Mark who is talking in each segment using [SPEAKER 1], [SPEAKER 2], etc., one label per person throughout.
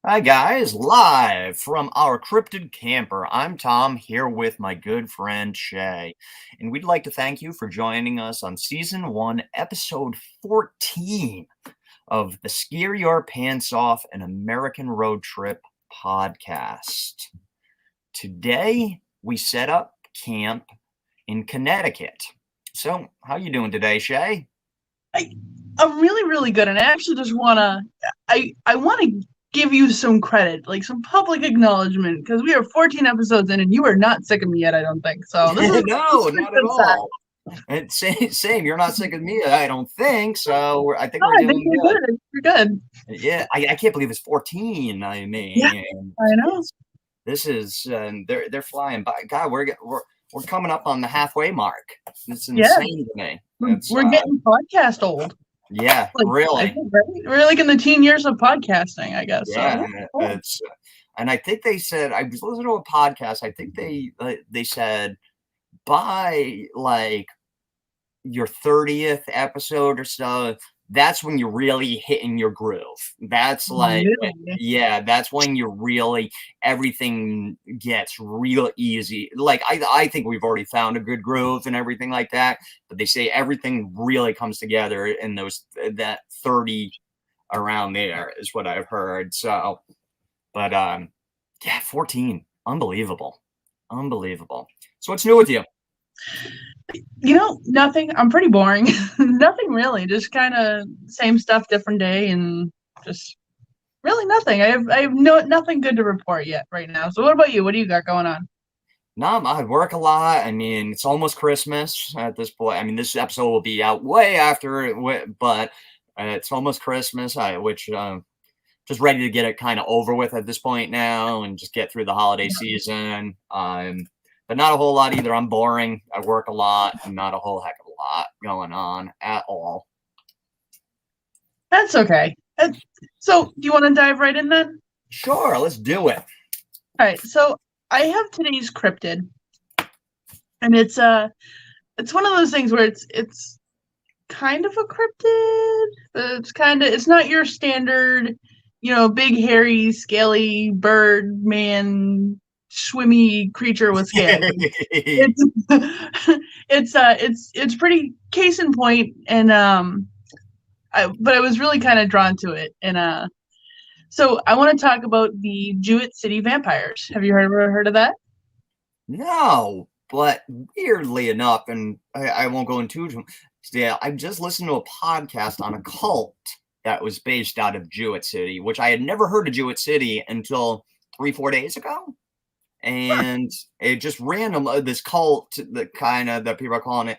[SPEAKER 1] Hi guys, live from our cryptid camper. I'm Tom here with my good friend Shay, and we'd like to thank you for joining us on season 1, episode 14 of the Scare Your Pants Off an American Road Trip podcast. Today we set up camp in Connecticut. So, how you doing today, Shay?
[SPEAKER 2] I'm really, really good, and I actually just I want to give you some credit, like some public acknowledgement, because we are 14 episodes in, and you are not sick of me yet. I don't think so. This
[SPEAKER 1] No,
[SPEAKER 2] is a
[SPEAKER 1] not at
[SPEAKER 2] good sign.
[SPEAKER 1] all. And same. You're not sick of me, I don't think. So I think
[SPEAKER 2] Oh,
[SPEAKER 1] we're
[SPEAKER 2] I think
[SPEAKER 1] doing
[SPEAKER 2] you're
[SPEAKER 1] good.
[SPEAKER 2] good. You're good.
[SPEAKER 1] Yeah, I can't believe it's 14. I
[SPEAKER 2] Yeah,
[SPEAKER 1] mean,
[SPEAKER 2] I know.
[SPEAKER 1] this is they're flying by. God, we're coming up on the halfway mark. It's
[SPEAKER 2] Yeah,
[SPEAKER 1] insane to me. It's
[SPEAKER 2] we're getting podcast old.
[SPEAKER 1] yeah,
[SPEAKER 2] Like I
[SPEAKER 1] really.
[SPEAKER 2] think, right? We're like in the teen years of podcasting, I guess. So
[SPEAKER 1] Yeah,
[SPEAKER 2] yeah, cool.
[SPEAKER 1] it's and I think they said I was listening to a podcast. I think they said by like your 30th episode or so, that's when you're really hitting your groove. That's like,
[SPEAKER 2] Really?
[SPEAKER 1] yeah, that's when you're really, everything gets real easy. Like, I think we've already found a good groove and everything like that, but they say everything really comes together in that 30 around there is what I've heard. So, but, yeah, 14, unbelievable. So what's new with you?
[SPEAKER 2] Nothing. I'm pretty boring. Nothing really. Just kind of same stuff, different day, and just really nothing. I have nothing good to report yet right now. So what about you? What do you got going on?
[SPEAKER 1] No, I work a lot. I mean, it's almost Christmas at this point. I mean, this episode will be out way after, but it's almost Christmas, which just ready to get it kind of over with at this point now and just get through the holiday season. But not a whole lot either. I'm boring. I work a lot, and not a whole heck of a lot going on at all.
[SPEAKER 2] That's okay. So do you want to dive right in then?
[SPEAKER 1] Sure, let's do it.
[SPEAKER 2] All right. So I have today's cryptid, and it's one of those things where it's kind of a cryptid, but it's not your standard, big hairy scaly bird man swimmy creature with scales. It's it's pretty case in point, and but I was really kind of drawn to it, and so I want to talk about the Jewett City vampires. Have you ever heard of that?
[SPEAKER 1] No, but weirdly enough, and I won't go into it. Yeah, I just listened to a podcast on a cult that was based out of Jewett City, which I had never heard of Jewett City until 3-4 days ago. And it just random this cult that people are calling it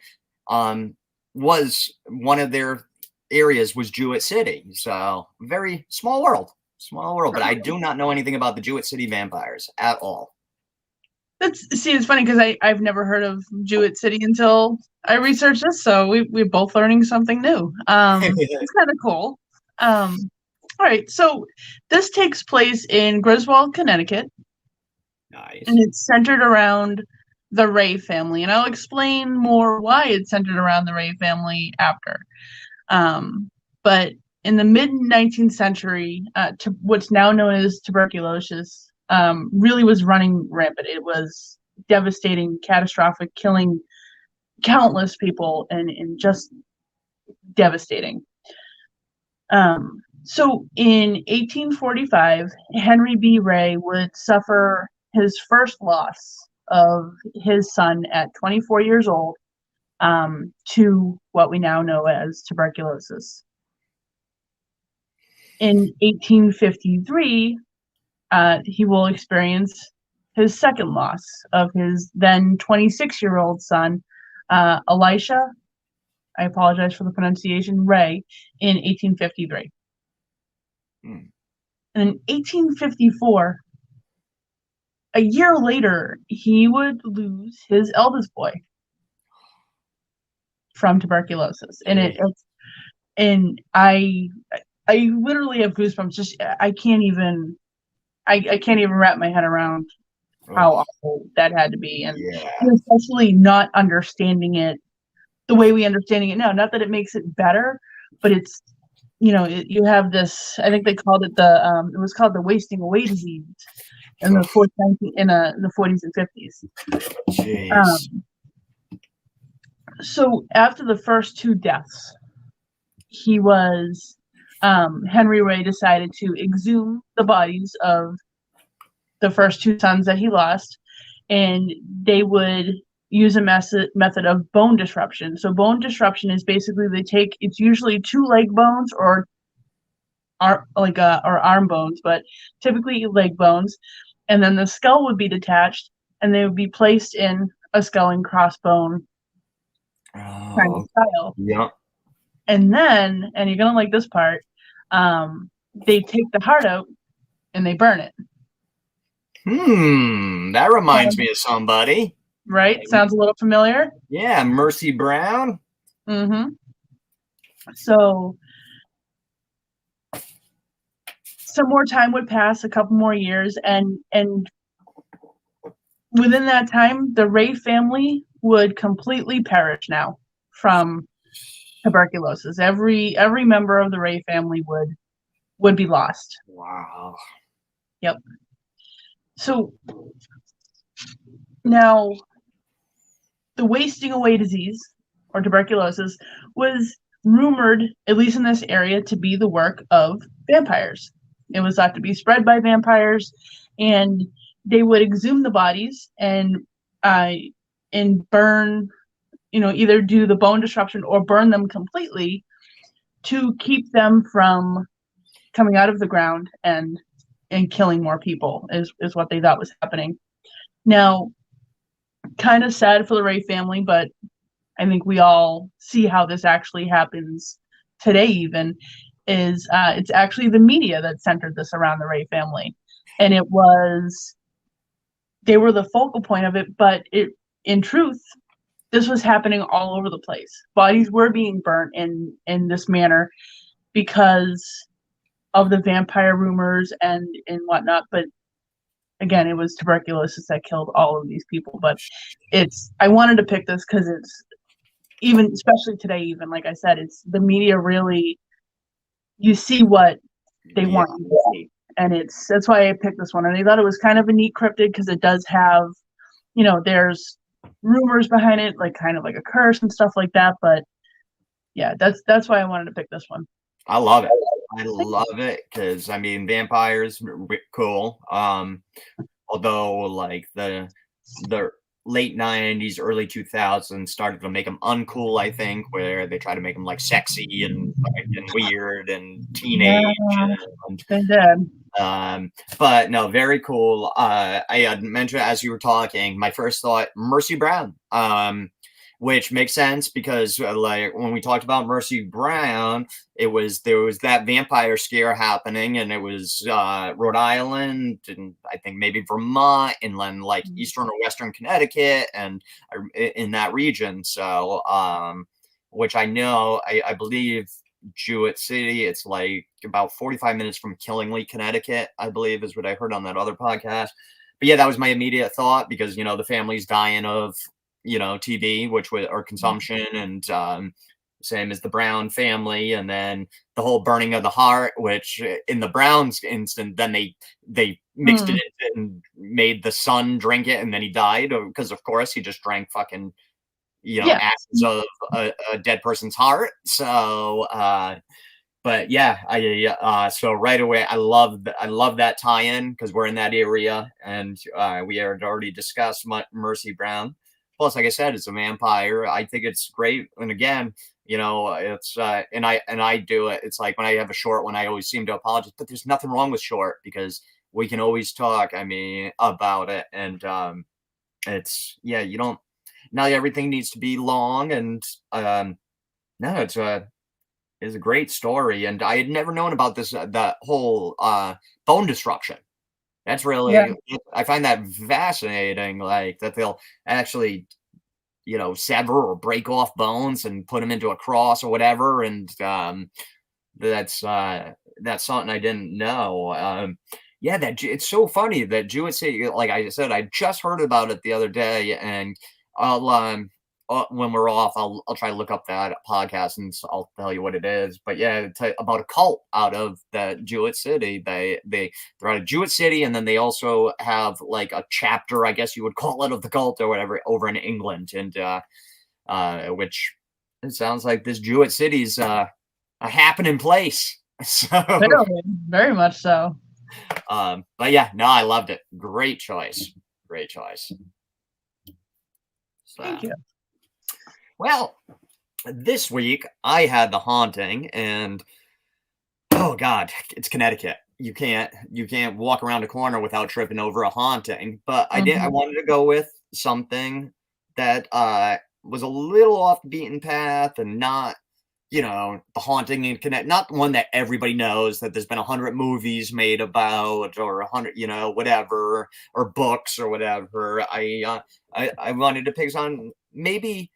[SPEAKER 1] was one of their areas was Jewett City. So very small world. But I do not know anything about the Jewett City vampires at all.
[SPEAKER 2] It's funny because I've never heard of Jewett City until I researched this, so we're both learning something new. It's kind of cool. All right, so this takes place in Griswold, Connecticut.
[SPEAKER 1] Nice.
[SPEAKER 2] And it's centered around the Ray family, and I'll explain more why it's centered around the Ray family after. But in the mid-19th century, what's now known as tuberculosis really was running rampant. It was devastating, catastrophic, killing countless people, and just devastating. So in 1845, Henry B. Ray would suffer his first loss of his son at 24 years old to what we now know as tuberculosis. In 1853, he will experience his second loss of his then 26-year-old son, Elisha, I apologize for the pronunciation, Ray, in 1853. And in 1854, a year later, he would lose his eldest boy from tuberculosis, and I literally have goosebumps. Just I can't even wrap my head around how awful that had to be, and especially not understanding it the way we understanding it now. Not that it makes it better, but it's you have this. I think they called it it was called the wasting away disease in the 40s and 50s.
[SPEAKER 1] Jeez.
[SPEAKER 2] So after the first two deaths, Henry Ray decided to exhume the bodies of the first two sons that he lost, and they would use a method of bone disruption. So bone disruption is basically it's usually two leg bones or arm bones, but typically leg bones, and then the skull would be detached, and they would be placed in a skull and crossbone kind of style.
[SPEAKER 1] Yeah.
[SPEAKER 2] And then, and you're gonna like this part, they take the heart out and they burn it.
[SPEAKER 1] That reminds me of somebody.
[SPEAKER 2] Right? Sounds a little familiar?
[SPEAKER 1] Yeah, Mercy Brown.
[SPEAKER 2] Mm-hmm. So some more time would pass, a couple more years, and within that time, the Ray family would completely perish now from tuberculosis. Every member of the Ray family would be lost.
[SPEAKER 1] Wow.
[SPEAKER 2] Yep. So now the wasting away disease or tuberculosis was rumored, at least in this area, to be the work of vampires. It was thought to be spread by vampires, and they would exhume the bodies and burn, either do the bone disruption or burn them completely to keep them from coming out of the ground and killing more people is what they thought was happening. Now, kind of sad for the Ray family, but I think we all see how this actually happens today even, is it's actually the media that centered this around the Ray family. And they were the focal point of it, but in truth, this was happening all over the place. Bodies were being burnt in this manner because of the vampire rumors and whatnot. But again, it was tuberculosis that killed all of these people. But I wanted to pick this because it's, even especially today, even like I said, it's the media really, you see what they want you to see, and that's why I picked this one. And I thought it was kind of a neat cryptid because it does have, there's rumors behind it, like kind of like a curse and stuff like that. But yeah, that's why I wanted to pick this one.
[SPEAKER 1] I love it. I love it because vampires cool. Although like the late 90s, early 2000s started to make them uncool, I think, where they try to make them like sexy and weird and teenage. But no, very cool. I had mentioned as you were talking, my first thought, Mercy Brown, which makes sense because like when we talked about Mercy Brown, there was that vampire scare happening, and it was Rhode Island and I think maybe Vermont and then like eastern or western Connecticut and in that region. So which I know, I believe Jewett City, it's like about 45 minutes from Killingly, Connecticut, I believe is what I heard on that other podcast. But yeah, that was my immediate thought because the family's dying of TB, which was or consumption, and same as the Brown family, and then the whole burning of the heart, which in the Browns instant, then they mixed it in and made the son drink it, and then he died because of course he just drank fucking ashes of a dead person's heart. So but yeah, so right away I love that tie-in because we're in that area, and we had already discussed Mercy Brown. Plus, like I said, it's a vampire. I think it's great. And again, it's and I do it. It's like when I have a short one, I always seem to apologize, but there's nothing wrong with short because we can always talk. About it, and you don't. Not everything needs to be long, and no, it's a great story. And I had never known about this that whole bone disruption. That's really, I find that fascinating, like that they'll actually, sever or break off bones and put them into a cross or whatever. And that's something I didn't know. It's so funny that Jewett City, like I said, I just heard about it the other day, and I'll when we're off, I'll try to look up that podcast and I'll tell you what it is. But yeah, about a cult out of the Jewett City. They're out of Jewett City, and then they also have like a chapter, I guess you would call it, of the cult or whatever over in England, and which it sounds like this Jewett City's a happening place. So
[SPEAKER 2] very much so.
[SPEAKER 1] But yeah, no, I loved it. Great choice. Great choice. So,
[SPEAKER 2] thank you.
[SPEAKER 1] Well, this week I had the haunting, and oh god, it's Connecticut. You can't walk around a corner without tripping over a haunting. But I wanted to go with something that was a little off the beaten path and not, the haunting in Connecticut, not one that everybody knows that there's been 100 movies made about, or 100, whatever, or books or whatever. I wanted to pick on maybe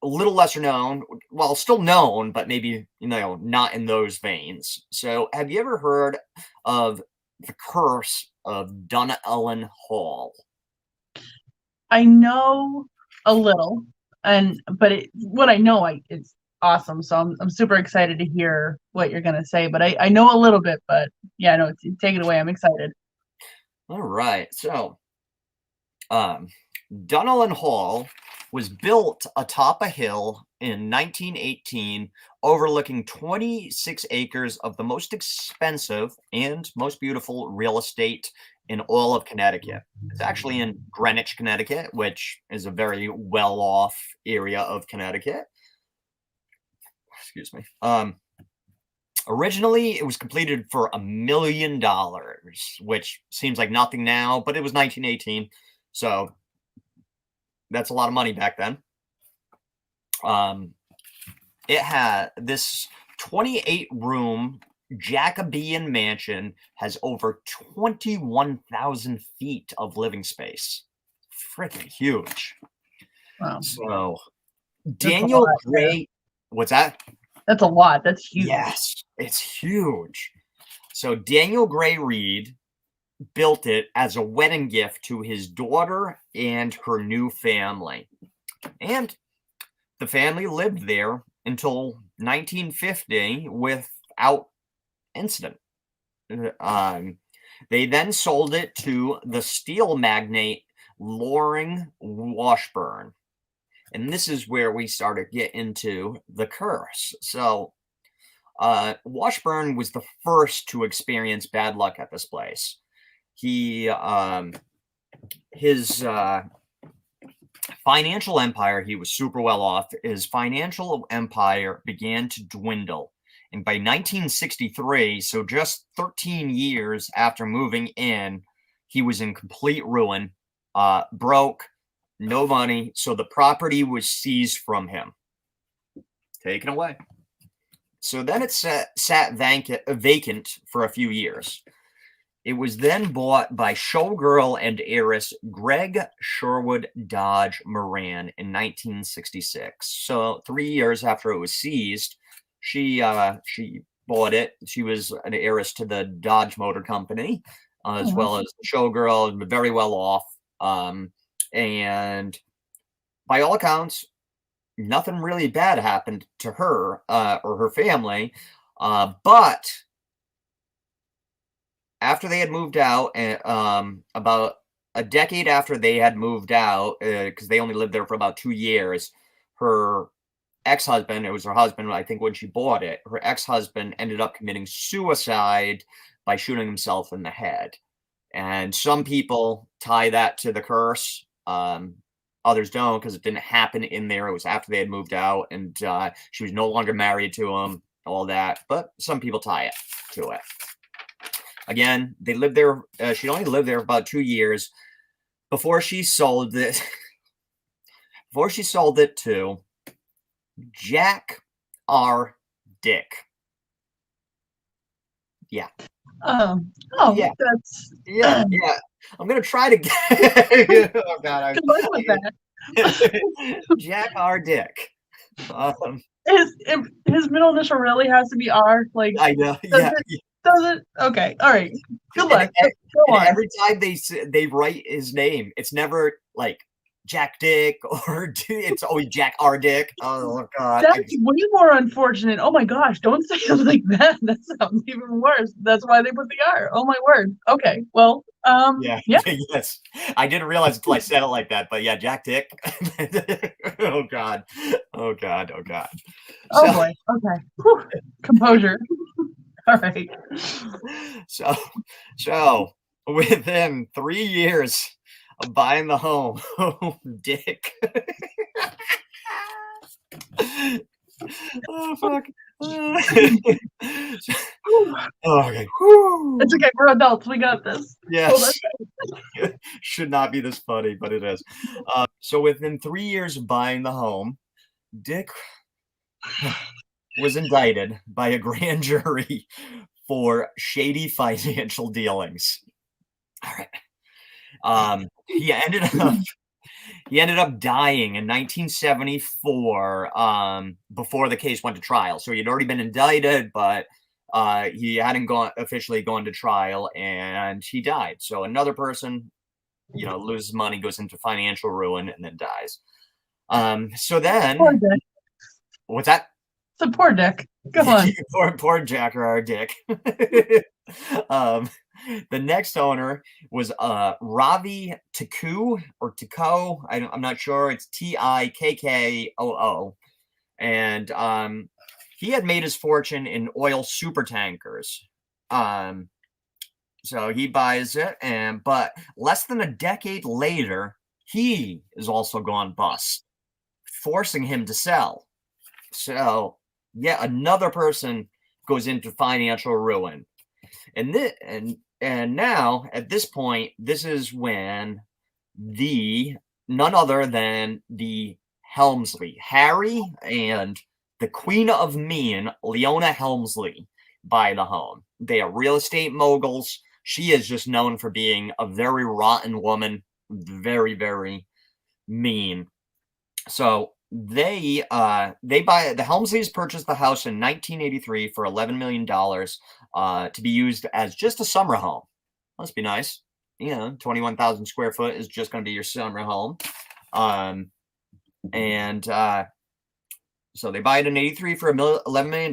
[SPEAKER 1] a little lesser known, well, still known, but maybe, not in those veins. So have you ever heard of the curse of Dunellen Hall?
[SPEAKER 2] I know a little, but what I know, it's awesome. So I'm super excited to hear what you're gonna say. But I know a little bit. But yeah, no, take it away. I'm excited.
[SPEAKER 1] All right. So, Dunellen Hall was built atop a hill in 1918, overlooking 26 acres of the most expensive and most beautiful real estate in all of Connecticut. It's actually in Greenwich, Connecticut, which is a very well-off area of Connecticut. Excuse me. Originally, it was completed for $1 million, which seems like nothing now, but it was 1918, so that's a lot of money back then. It had this 28-room Jacobean mansion, has over 21,000 feet of living space. Freaking huge.
[SPEAKER 2] Wow.
[SPEAKER 1] So Daniel Gray, what's that?
[SPEAKER 2] That's a lot. That's huge.
[SPEAKER 1] Yes, it's huge. So Daniel Gray Reed built it as a wedding gift to his daughter and her new family. And the family lived there until 1950 without incident. They then sold it to the steel magnate Loring Washburn. And this is where we started to get into the curse. So Washburn was the first to experience bad luck at this place. His financial empire, he was super well off. His financial empire began to dwindle. And by 1963, so just 13 years after moving in, he was in complete ruin, broke, no money. So the property was seized from him, taken away. So then it sat vacant for a few years. It was then bought by showgirl and heiress Greg Sherwood Dodge Moran in 1966. So 3 years after it was seized, she bought it. She was an heiress to the Dodge Motor Company, as well as the showgirl, very well off. And by all accounts, nothing really bad happened to her or her family. But after they had moved out, about a decade after they had moved out, because they only lived there for about 2 years, her ex-husband, it was her husband, I think, when she bought it, her ex-husband ended up committing suicide by shooting himself in the head. And some people tie that to the curse. Others don't, because it didn't happen in there. It was after they had moved out, and she was no longer married to him, all that. But some people tie it to it. Again, they lived there. She only lived there for about 2 years before she sold it. Before she sold it to Jack R. Dick. Yeah.
[SPEAKER 2] Oh,
[SPEAKER 1] yeah.
[SPEAKER 2] That's
[SPEAKER 1] yeah. I'm gonna try to get. Oh God,
[SPEAKER 2] good luck with that.
[SPEAKER 1] Jack R. Dick.
[SPEAKER 2] His middle initial really has to be R. Like,
[SPEAKER 1] I know.
[SPEAKER 2] Does it? Okay. All right. Good luck.
[SPEAKER 1] And every time they write his name, it's never like Jack Dick, or it's always Jack R. Dick. Oh God.
[SPEAKER 2] That's way more unfortunate. Oh my gosh, don't say it like that. That sounds even worse. That's why they put the R. Oh my word. Okay. Well,
[SPEAKER 1] Yeah.
[SPEAKER 2] yeah.
[SPEAKER 1] Yes. I didn't realize until I said it like that, but yeah, Jack Dick. Oh God. Oh God. Oh God.
[SPEAKER 2] Oh
[SPEAKER 1] So,
[SPEAKER 2] boy. Okay. Whew. Composure. All right.
[SPEAKER 1] so within 3 years of buying the home, Dick. Oh fuck. Oh, okay. Whew.
[SPEAKER 2] It's okay. We're adults. We got this.
[SPEAKER 1] Yes. Should not be this funny, but it is. So within 3 years of buying the home, Dick was indicted by a grand jury for shady financial dealings. All right. He ended up dying in 1974, before the case went to trial. So he'd already been indicted, but he hadn't officially gone to trial, and he died. So another person, loses money, goes into financial ruin, and then dies. So then,
[SPEAKER 2] Poor Dick.
[SPEAKER 1] what's that?
[SPEAKER 2] It's a poor Dick. Go on.
[SPEAKER 1] Poor Jack or our Dick. The next owner was Ravi Tikoo or Tico. I'm not sure. It's Tikkoo, and he had made his fortune in oil super tankers. So he buys it, but less than a decade later, he is also gone bust, forcing him to sell. So yeah, another person goes into financial ruin. And now at this point, this is when none other than the Helmsley, Harry and the Queen of Mean, Leona Helmsley, buy the home. They are real estate moguls. She is just known for being a very rotten woman, very, very mean. So the Helmsleys purchased the house in 1983 for $11 million, to be used as just a summer home. Must be nice. 21,000 square foot is just going to be your summer home. And so they buy it in 83 for $11 million.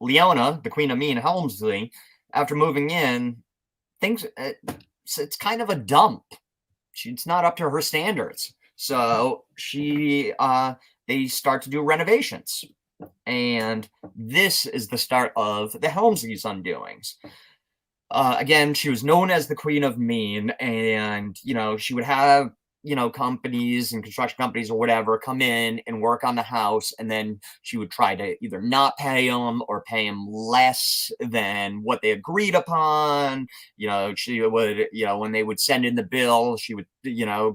[SPEAKER 1] Leona, the Queen of Mean, Helmsley, after moving in, thinks it's kind of a dump. It's not up to her standards. So they start to do renovations. And this is the start of the Helmsley's undoings. Again, she was known as the Queen of Mean, and she would have companies and construction companies or whatever come in and work on the house, and then she would try to either not pay them or pay them less than what they agreed upon. She would, when they would send in the bill, she would,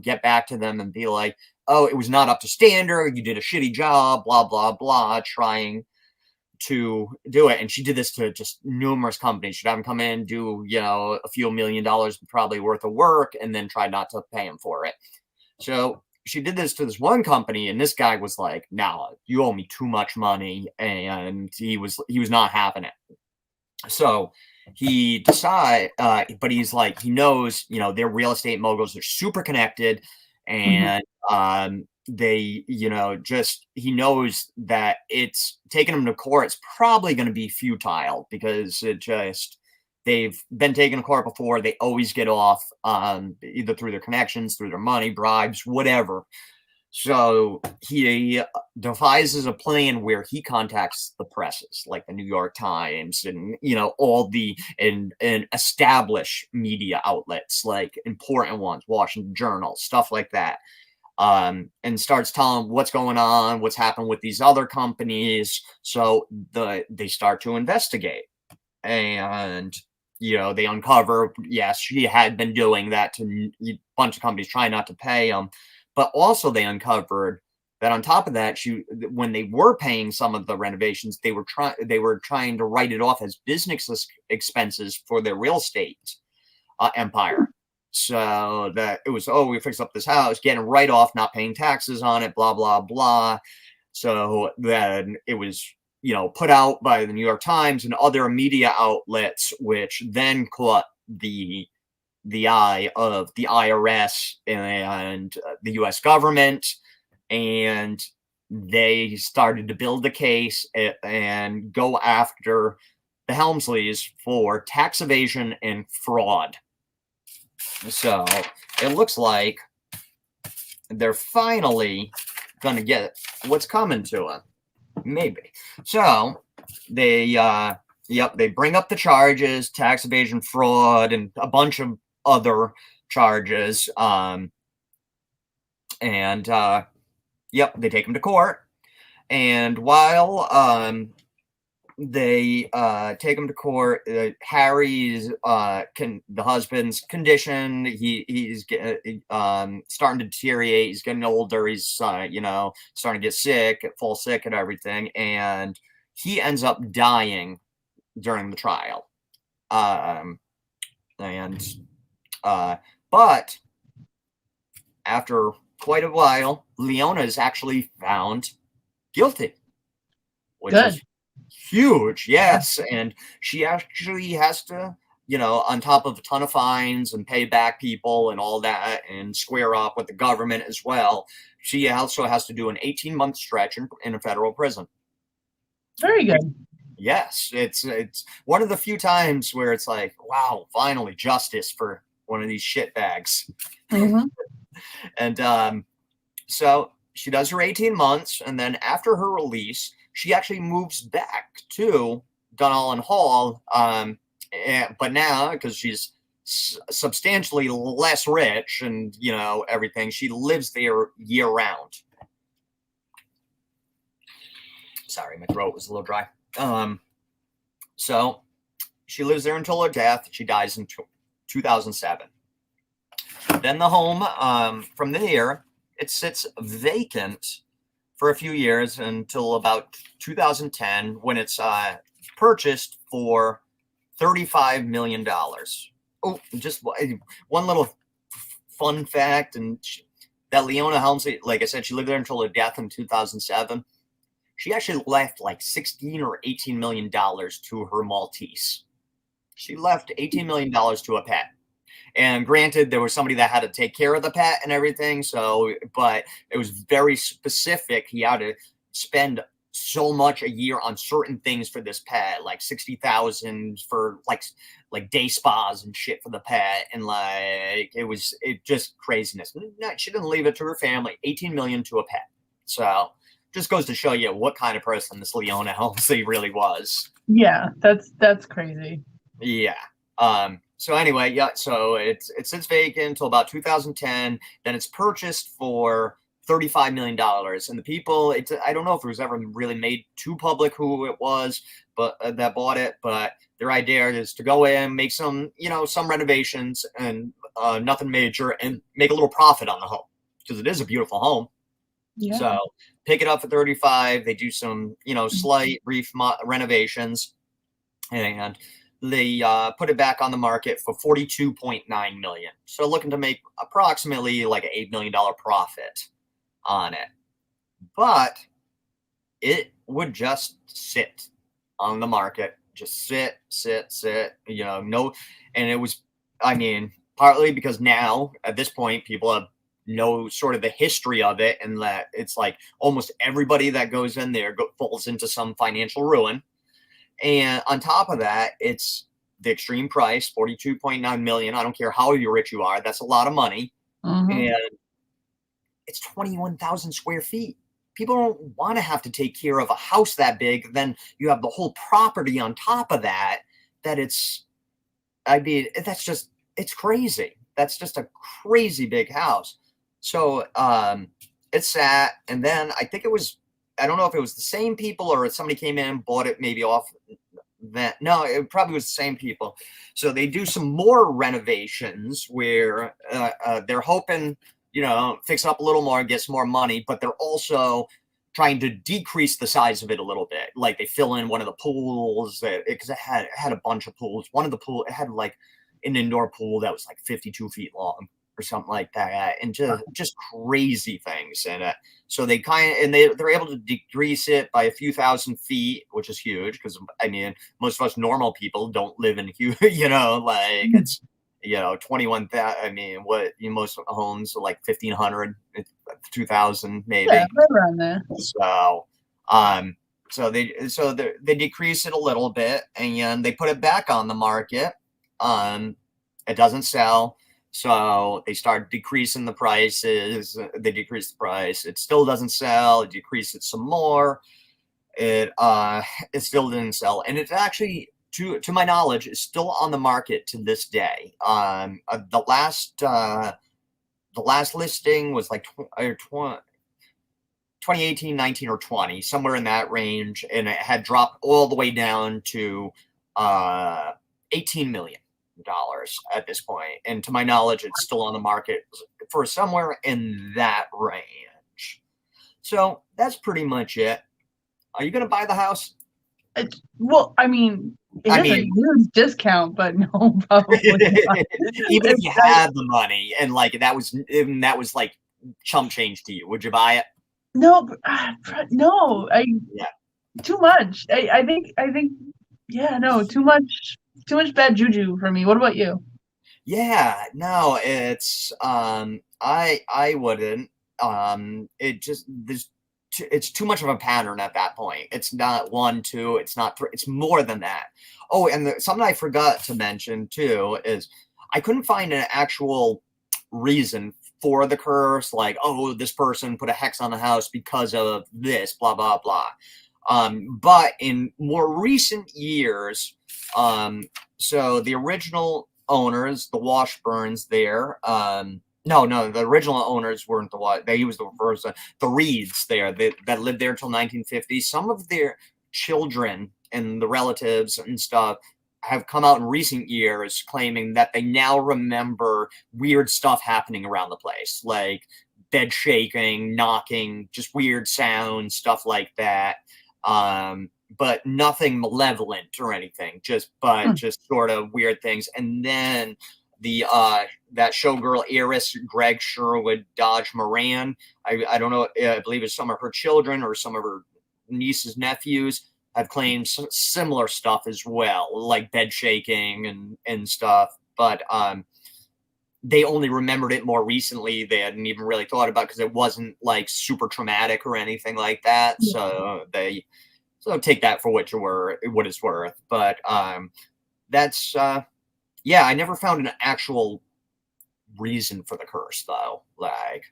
[SPEAKER 1] get back to them and be like, oh, it was not up to standard, you did a shitty job, blah, blah, blah, trying to do it. And she did this to just numerous companies. She'd have them come in, do, a few $1 million probably worth of work, and then try not to pay them for it. So she did this to this one company, and this guy was like, "No, you owe me too much money," and he was not having it. So he decides, but he's like, he knows, they're real estate moguls, they're super connected, and they, he knows that it's taking them to court. It's probably going to be futile because they've been taken to court before. They always get off, either through their connections, through their money, bribes, whatever. So he devises a plan where he contacts the presses, like the New York Times and, all the and established media outlets, like important ones, Washington Journal, stuff like that. And starts telling what's going on, what's happened with these other companies. So they start to investigate, and they uncover, yes, she had been doing that to a bunch of companies, trying not to pay them. But also they uncovered that on top of that, when they were paying some of the renovations, they were trying to write it off as business expenses for their real estate empire. So that it was, we fixed up this house, getting right off, not paying taxes on it, blah, blah, blah. So then it was, put out by the New York Times and other media outlets, which then caught the the eye of the IRS and the U.S. government, and they started to build the case and go after the Helmsleys for tax evasion and fraud. So it looks like they're finally going to get what's coming to them. Maybe. So they they bring up the charges, tax evasion, fraud, and a bunch of other charges. They take him to court. And while they take him to court, Harry's the husband's condition. He's starting to deteriorate. He's getting older. He's starting to get sick, fall sick, and everything. And he ends up dying during the trial. But after quite a while, Leona is actually found guilty, which is huge. Yes. And she actually has to, on top of a ton of fines and pay back people and all that and square up with the government as well, she also has to do an 18-month stretch in a federal prison.
[SPEAKER 2] Very good.
[SPEAKER 1] Yes. It's one of the few times where it's like, wow, finally justice for one of these shitbags.
[SPEAKER 2] Mm-hmm.
[SPEAKER 1] And so she does her 18 months, and then after her release, she actually moves back to Dunall Hall, but now, because she's substantially less rich and, everything, she lives there year-round. Sorry, my throat was a little dry. So she lives there until her death. She dies in 2007. Then the home, from there, it sits vacant for a few years until about 2010, when it's purchased for $35 million. Oh, just one little fun fact, and that Leona Helmsley, like I said, she lived there until her death in 2007. She actually left like $16 or $18 million to her Maltese. She left $18 million to a pet. And granted, there was somebody that had to take care of the pet and everything. But it was very specific. He had to spend so much a year on certain things for this pet, like $60,000 for like day spas and shit for the pet. And it just craziness. She didn't leave it to her family. 18 million to a pet. So just goes to show you what kind of person this Leona Helmsley really was.
[SPEAKER 2] Yeah, that's crazy.
[SPEAKER 1] Yeah. So anyway, so it sits vacant until about 2010. Then it's purchased for $35 million. And the people, I don't know if it was ever really made too public who it was, but that bought it. But their idea is to go in, make some renovations and nothing major, and make a little profit on the home, because it is a beautiful home. Yeah. So pick it up for 35. They do some, slight brief renovations, and they put it back on the market for $42.9 million. So looking to make approximately like an $8 million profit on it. But it would just sit on the market, just sit, no. And it was, partly because now at this point, people have know sort of the history of it, and that it's like almost everybody that goes in there falls into some financial ruin. And on top of that, it's the extreme price, $42.9 million. I don't care how rich you are. That's a lot of money. Mm-hmm. And it's 21,000 square feet. People don't want to have to take care of a house that big. Then you have the whole property on top of that. It's crazy. That's just a crazy big house. So it sat, and then I don't know if it was the same people or somebody came in and bought it maybe off that. No, it probably was the same people. So they do some more renovations where they're hoping, fix it up a little more and get some more money, but they're also trying to decrease the size of it a little bit. Like they fill in one of the pools, because it had a bunch of pools. One of the pools, it had like an indoor pool that was like 52 feet long or something like that, and just crazy things. And so they they're able to decrease it by a few thousand feet, which is huge, because most of us normal people don't live in huge, it's 21,000. I mean, what most homes are like 1,500, 2,000
[SPEAKER 2] Yeah,
[SPEAKER 1] maybe.
[SPEAKER 2] right around there.
[SPEAKER 1] So, they decrease it a little bit, and they put it back on the market. It doesn't sell, so they start decreasing the prices. They decrease the price. It still doesn't sell. It decreased it some more. It still didn't sell, and it's actually, to my knowledge, is still on the market to this day. The last listing was like 2018, 19, or 20, somewhere in that range, and it had dropped all the way down to $18 million at this point. And to my knowledge, it's still on the market for somewhere in that range. So that's pretty much it. Are you going to buy the house?
[SPEAKER 2] Well, I mean, it is a huge discount, but no, probably not.
[SPEAKER 1] Even if you had the money and like that was like chump change to you, would you buy it?
[SPEAKER 2] No, no, too much. I think, yeah, no, too much bad juju for me. What about you?
[SPEAKER 1] Yeah, no, it's I wouldn't. It's too much of a pattern at that point. It's not 1, 2, it's not 3, it's more than that. Oh, and something I forgot to mention too is I couldn't find an actual reason for the curse, like, oh, this person put a hex on the house because of this, blah, blah, blah. But in more recent years, so the original owners, the Washburns there, no, the original owners weren't they was the first, the Reeds there that lived there until 1950. Some of their children and the relatives and stuff have come out in recent years claiming that they now remember weird stuff happening around the place, like bed shaking, knocking, just weird sounds, stuff like that. But nothing malevolent or anything, just sort of weird things. And then that showgirl heiress, Greg Sherwood Dodge Moran, I don't know, I believe it's some of her children or some of her nieces, nephews, have claimed some similar stuff as well, like bed shaking and stuff. But they only remembered it more recently. They hadn't even really thought about it because it wasn't like super traumatic or anything like that. So take that for what it's worth. But that's yeah, I never found an actual reason for the curse though. Like,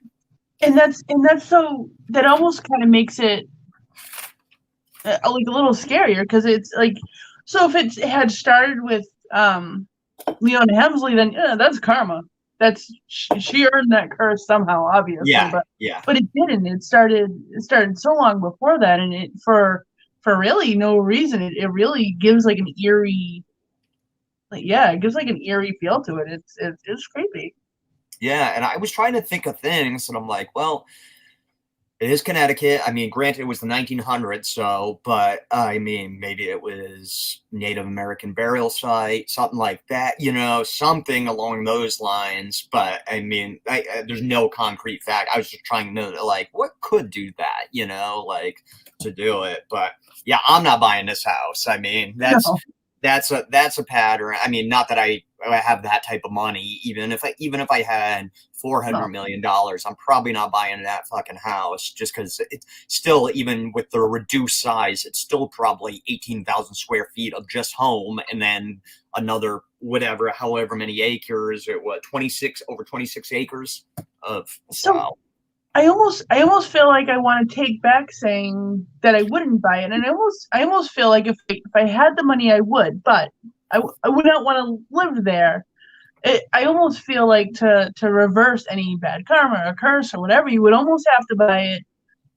[SPEAKER 2] and that's so that almost kind of makes it like a little scarier, because it's like, so if it had started with Leon Hemsley, then that's karma. That's she earned that curse somehow, obviously. But it didn't. It started so long before that, and it for really no reason. It really gives like an eerie, it gives like an eerie feel to it. It's creepy.
[SPEAKER 1] Yeah, and I was trying to think of things, and I'm like, well, it is Connecticut. I mean, granted, it was the 1900s, but I mean, maybe it was Native American burial site, something like that, something along those lines. But I mean, there's no concrete fact. I was just trying to know, like, what could do that, like to do it. But yeah, I'm not buying this house. I mean, that's a pattern. I mean, not that I have that type of money. Even if I had $400 million, I'm probably not buying that fucking house, just because it's still, even with the reduced size, it's still probably 18,000 square feet of just home, and then another however many acres, or over 26 acres of.
[SPEAKER 2] So I almost feel like I want to take back saying that I wouldn't buy it, and I almost feel like if I had the money, I would, but I would not want to live there. I almost feel like to reverse any bad karma or curse or whatever, you would almost have to buy it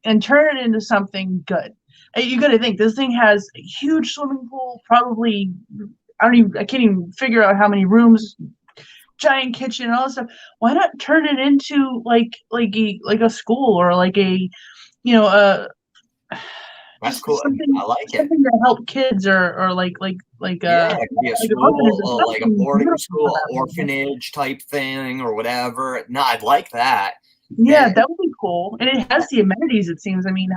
[SPEAKER 2] and turn it into something good. You got to think, this thing has a huge swimming pool, probably I can't even figure out how many rooms, giant kitchen, all this stuff. Why not turn it into like a school, or like a
[SPEAKER 1] that's cool. I like it.
[SPEAKER 2] Something to help kids, or like
[SPEAKER 1] it could be a school, or like a boarding school, orphanage type thing, or whatever. No, I'd like that.
[SPEAKER 2] Yeah, that would be cool. And it has the amenities, it seems. I mean,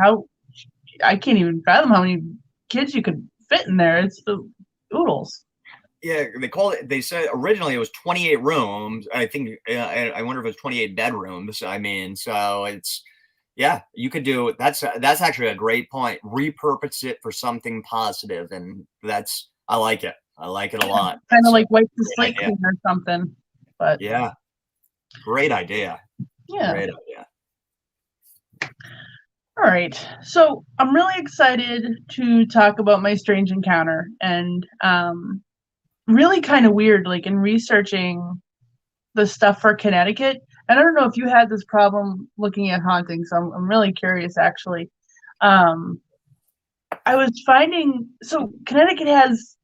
[SPEAKER 2] I can't even fathom how many kids you could fit in there. It's the oodles.
[SPEAKER 1] Yeah, they called it. They said originally it was 28 rooms. I think. I wonder if it was 28 bedrooms. I mean, so it's yeah. You could do that's actually a great point. Repurpose it for something positive, and that's I like it. I like it a lot.
[SPEAKER 2] Kind of
[SPEAKER 1] That's a
[SPEAKER 2] like wipe the
[SPEAKER 1] great
[SPEAKER 2] slate
[SPEAKER 1] idea.
[SPEAKER 2] clean or something. But
[SPEAKER 1] Yeah, great idea.
[SPEAKER 2] yeah.
[SPEAKER 1] Great idea.
[SPEAKER 2] All right. So I'm really excited to talk about my strange encounter, and really kind of weird, like in researching the stuff for Connecticut. And I don't know if you had this problem looking at hauntings. I'm really curious, actually. Um, I was finding, so Connecticut has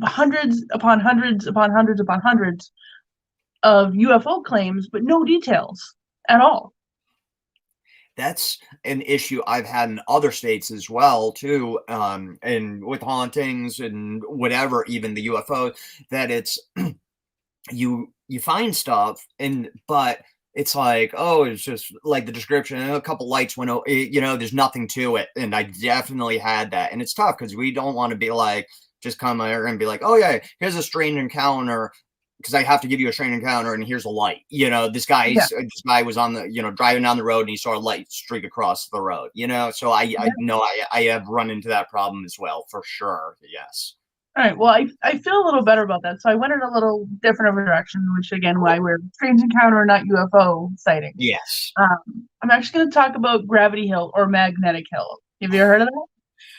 [SPEAKER 2] hundreds upon hundreds upon hundreds upon hundreds of UFO claims, but no details at all.
[SPEAKER 1] That's an issue I've had in other states as well too, and with hauntings and whatever, even the UFO, that it's you find stuff and but it's like, oh, it's just like the description, and a couple lights went over, there's nothing to it. And I definitely had that. And it's tough because we don't want to be like, just come here and be like, oh yeah, here's a strange encounter, because I have to give you a strange encounter and here's a light.
[SPEAKER 2] Yeah.
[SPEAKER 1] This guy was on the, driving down the road and he saw a light streak across the road, so I know I have run into that problem as well, for sure. Yes.
[SPEAKER 2] All right. Well, I feel a little better about that. So I went in a little different of a direction, which again, why we're strange encounter, not UFO sightings.
[SPEAKER 1] Yes.
[SPEAKER 2] I'm actually going to talk about Gravity Hill or Magnetic Hill. Have you ever heard of that?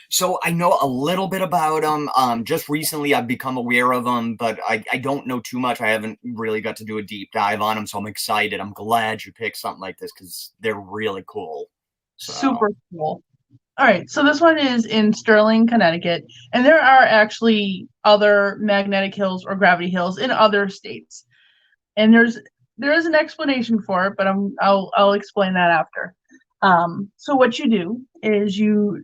[SPEAKER 1] So I know a little bit about them. Just recently I've become aware of them, but I don't know too much. I haven't really got to do a deep dive on them, so I'm excited. I'm glad you picked something like this because they're really cool. So.
[SPEAKER 2] Super cool. All right, so this one is in Sterling, Connecticut, and there are actually other magnetic hills or gravity hills in other states. And there is an explanation for it, but I'll explain that after. So what you do is you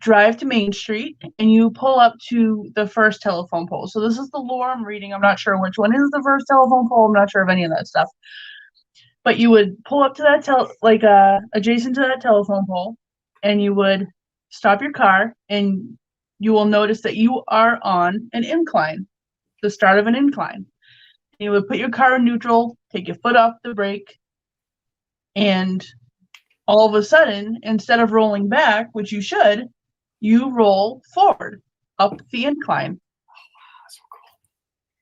[SPEAKER 2] drive to Main Street and you pull up to the first telephone pole. So this is the lore I'm reading. I'm not sure which one is the first telephone pole. I'm not sure of any of that stuff. But you would pull up to that adjacent to that telephone pole, and you would stop your car, and you will notice that you are on an incline, the start of an incline. You would put your car in neutral, take your foot off the brake, and all of a sudden, instead of rolling back, which you should, you roll forward up the incline.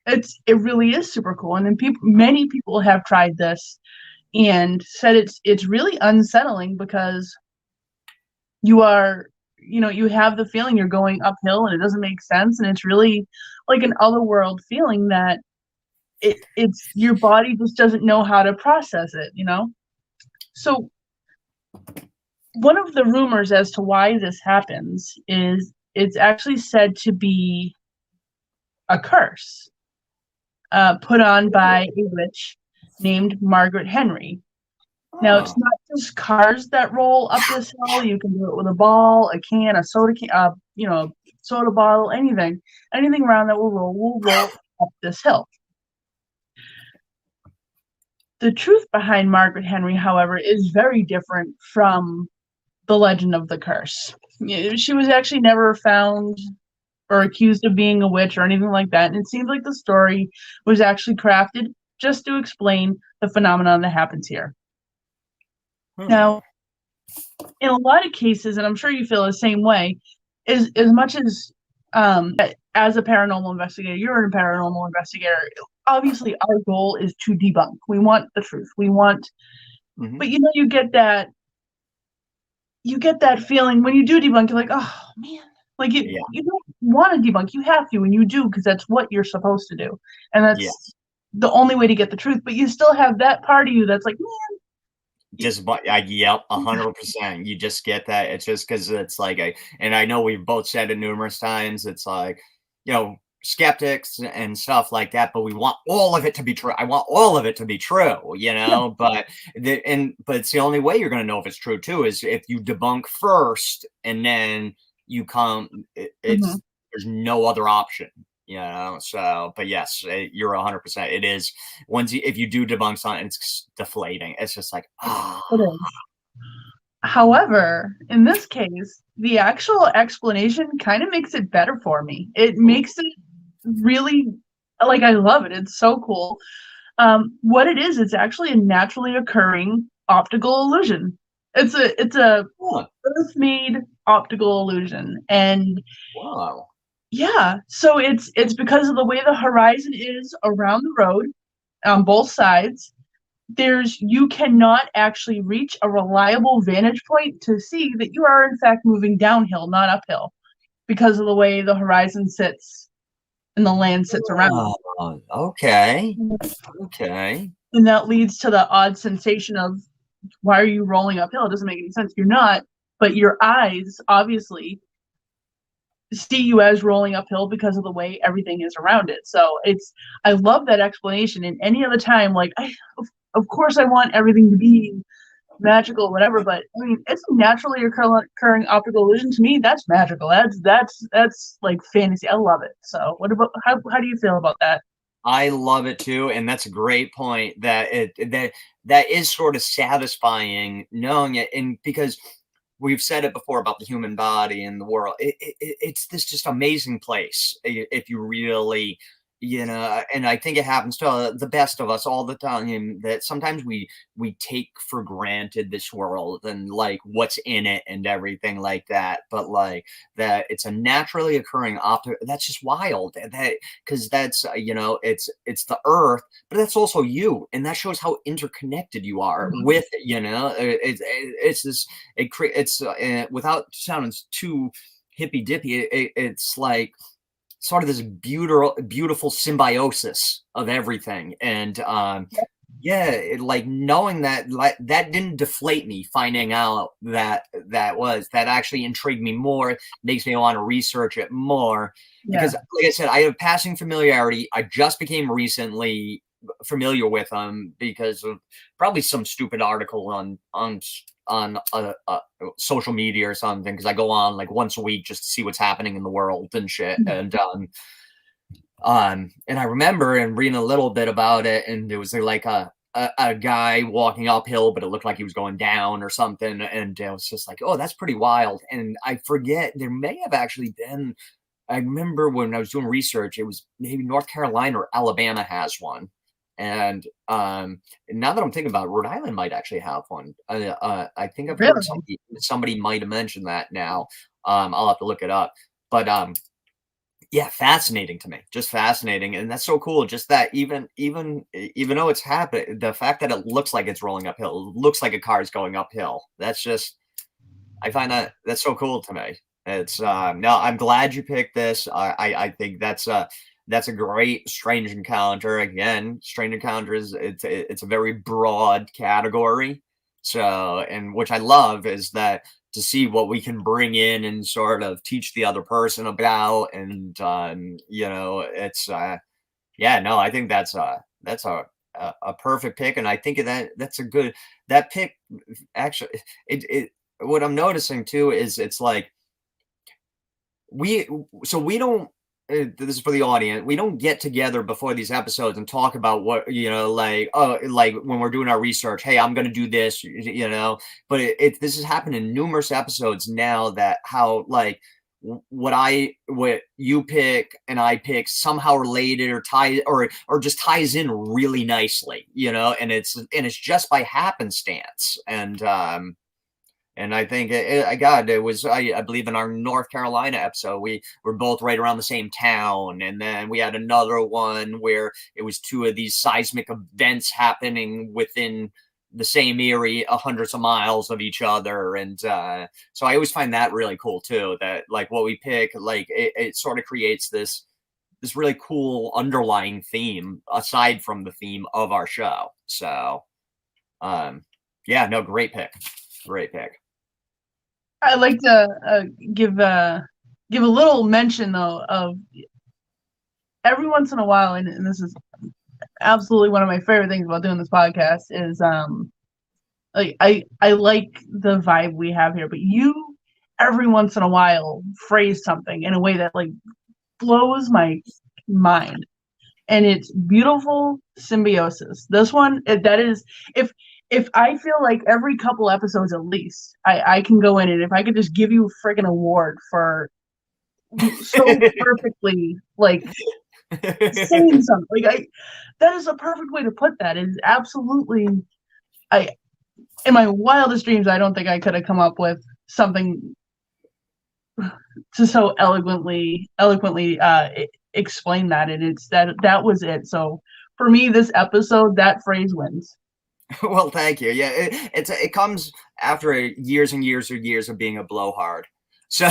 [SPEAKER 1] That's so
[SPEAKER 2] cool. It really is super cool, and then many people have tried this and said it's really unsettling because you have the feeling you're going uphill and it doesn't make sense, and it's really like an otherworld feeling that it's your body just doesn't know how to process it. So one of the rumors as to why this happens is it's actually said to be a curse put on by a witch named Margaret Henry. Now, it's not just cars that roll up this hill. You can do it with a ball, a can, a soda can, soda bottle, anything around that will roll up this hill. The truth behind Margaret Henry, however, is very different from the legend of the curse. She was actually never found or accused of being a witch or anything like that, and it seems like the story was actually crafted just to explain the phenomenon that happens here. Now, in a lot of cases, and I'm sure you feel the same way, as much as a paranormal investigator, you're a paranormal investigator, obviously our goal is to debunk. We want the truth. We want, but you get that feeling when you do debunk, you're like, oh man, like you don't want to debunk, you have to, and you do because that's what you're supposed to do, and that's the only way to get the truth. But you still have that part of you that's like, man.
[SPEAKER 1] Just, yep, 100%. You just get that. It's just because it's like, and I know we've both said it numerous times. It's like, skeptics and stuff like that, but we want all of it to be true. I want all of it to be true, but it's the only way you're going to know if it's true too, is if you debunk first and then you come, there's no other option. So, but yes, you're 100%. It is if you do debunk something, it's deflating. It's just like,
[SPEAKER 2] It is. However, in this case, the actual explanation kind of makes it better for me. It makes it really, like, I love it. It's so cool. What it is, it's actually a naturally occurring optical illusion. It's a
[SPEAKER 1] Huh.
[SPEAKER 2] earth-made optical illusion, and
[SPEAKER 1] Wow.
[SPEAKER 2] yeah, so it's because of the way the horizon is around the road on both sides. You cannot actually reach a reliable vantage point to see that you are in fact moving downhill, not uphill, because of the way the horizon sits and the land sits around.
[SPEAKER 1] Oh, okay. Okay.
[SPEAKER 2] And that leads to the odd sensation of, why are you rolling uphill? It doesn't make any sense. You're not, but your eyes obviously see you as rolling uphill because of the way everything is around it. So I love that explanation. And any other time, like, of course I want everything to be magical, whatever, but I mean, it's a naturally occurring optical illusion. To me, that's magical. That's like fantasy. I love it. So how do you feel about that?
[SPEAKER 1] I love it too, and that's a great point. That is sort of satisfying knowing it, and because we've said it before about the human body and the world. It's this just amazing place if you really, and I think it happens to the best of us all the time, that sometimes we take for granted this world and like what's in it and everything like that. But like that, it's a naturally occurring optic. That's just wild. That because that's it's the earth, but that's also you, and that shows how interconnected you are with it. It's this it's without sounding too hippy dippy. It's like sort of this beautiful symbiosis of everything, and yeah, like knowing that, like that didn't deflate me. Finding out that actually intrigued me more, makes me want to research it more,
[SPEAKER 2] Yeah.
[SPEAKER 1] because like I said, I have passing familiarity. I just became recently familiar with them because of probably some stupid article on social media or something, because I go on like once a week just to see what's happening in the world and shit. And I remember and reading a little bit about it, and there was like a guy walking uphill, but it looked like he was going down or something, and it was just like, oh, that's pretty wild. And I forget, there may have actually been, I remember when I was doing research, it was maybe North Carolina or Alabama has one. And now that I'm thinking about it, Rhode Island might actually have one. I think I've heard
[SPEAKER 2] Really?
[SPEAKER 1] somebody might have mentioned that now. I'll have to look it up. But yeah, fascinating to me, just fascinating, and that's so cool. Just that even though it's happening, the fact that it looks like it's rolling uphill, it looks like a car is going uphill. That's just, I find that's so cool to me. It's no, I'm glad you picked this. I think that's a great strange encounter. Again, strange encounters. It's a very broad category. So, and which I love is that to see what we can bring in and sort of teach the other person about, and it's yeah, no, I think that's a perfect pick, and I think that's a good that pick. Actually, it what I'm noticing too is it's like we so we don't this is for the audience. We don't get together before these episodes and talk about what, like, oh, like when we're doing our research, hey, I'm going to do this, but this has happened in numerous episodes now, that how like what you pick and I pick somehow related or tie or just ties in really nicely, and it's just by happenstance. And I think it was, I believe in our North Carolina episode, we were both right around the same town. And then we had another one where it was two of these seismic events happening within the same area, hundreds of miles of each other. And so I always find that really cool too, that like what we pick, like it sort of creates this really cool underlying theme aside from the theme of our show. So yeah, no, great pick. Great pick.
[SPEAKER 2] I like to give a little mention though of, every once in a while, and this is absolutely one of my favorite things about doing this podcast, is like I like the vibe we have here, but you every once in a while phrase something in a way that like blows my mind, and it's beautiful symbiosis. This one, that is, if I feel like every couple episodes at least, I can go in, and if I could just give you a friggin' award for so perfectly like saying something. Like that is a perfect way to put that. It is absolutely. I in my wildest dreams, I don't think I could have come up with something to so eloquently explain that, and it's that was it. So for me, this episode, that phrase wins.
[SPEAKER 1] Well, thank you. Yeah, it comes after years and years or years of being a blowhard. So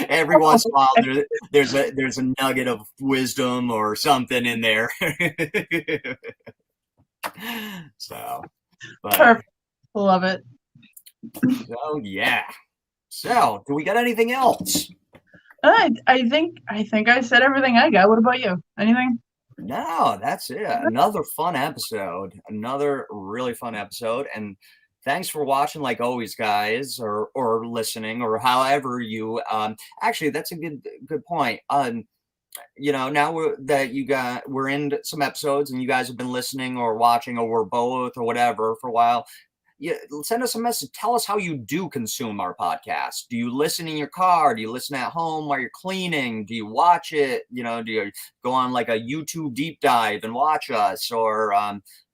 [SPEAKER 1] every once in a while, there's a nugget of wisdom or something in there. So, but
[SPEAKER 2] Perfect. Love it.
[SPEAKER 1] so yeah. So, do we got anything else?
[SPEAKER 2] I think I said everything I got. What about you? Anything?
[SPEAKER 1] No, that's it. Another fun episode. Another really fun episode. And thanks for watching, like always, guys, or listening, or however you. Actually, that's a good point. Now we're in some episodes, and you guys have been listening or watching, or we're both, or whatever, for a while. Yeah, send us a message. Tell us how you do consume our podcast. Do you listen in your car? Do you listen at home while you're cleaning? Do you watch it? Do you go on like a YouTube deep dive and watch us, or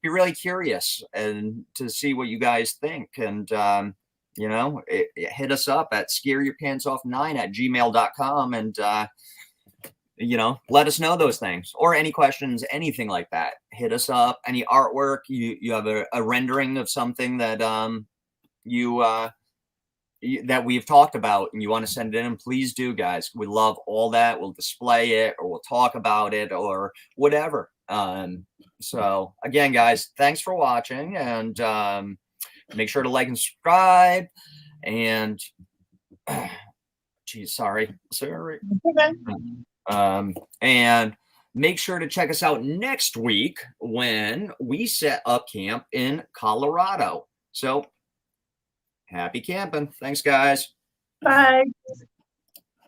[SPEAKER 1] be really curious and to see what you guys think? And hit us up at scareyourpantsoff9@gmail.com, and let us know those things, or any questions, anything like that. Hit us up. Any artwork, you have a rendering of something that that we've talked about, and you want to send it in, please do, guys. We love all that. We'll display it, or we'll talk about it, or whatever. So again, guys, thanks for watching, and make sure to like and subscribe, and geez, sorry.
[SPEAKER 2] Okay.
[SPEAKER 1] And make sure to check us out next week when we set up camp in Colorado. So happy camping. Thanks, guys.
[SPEAKER 2] Bye.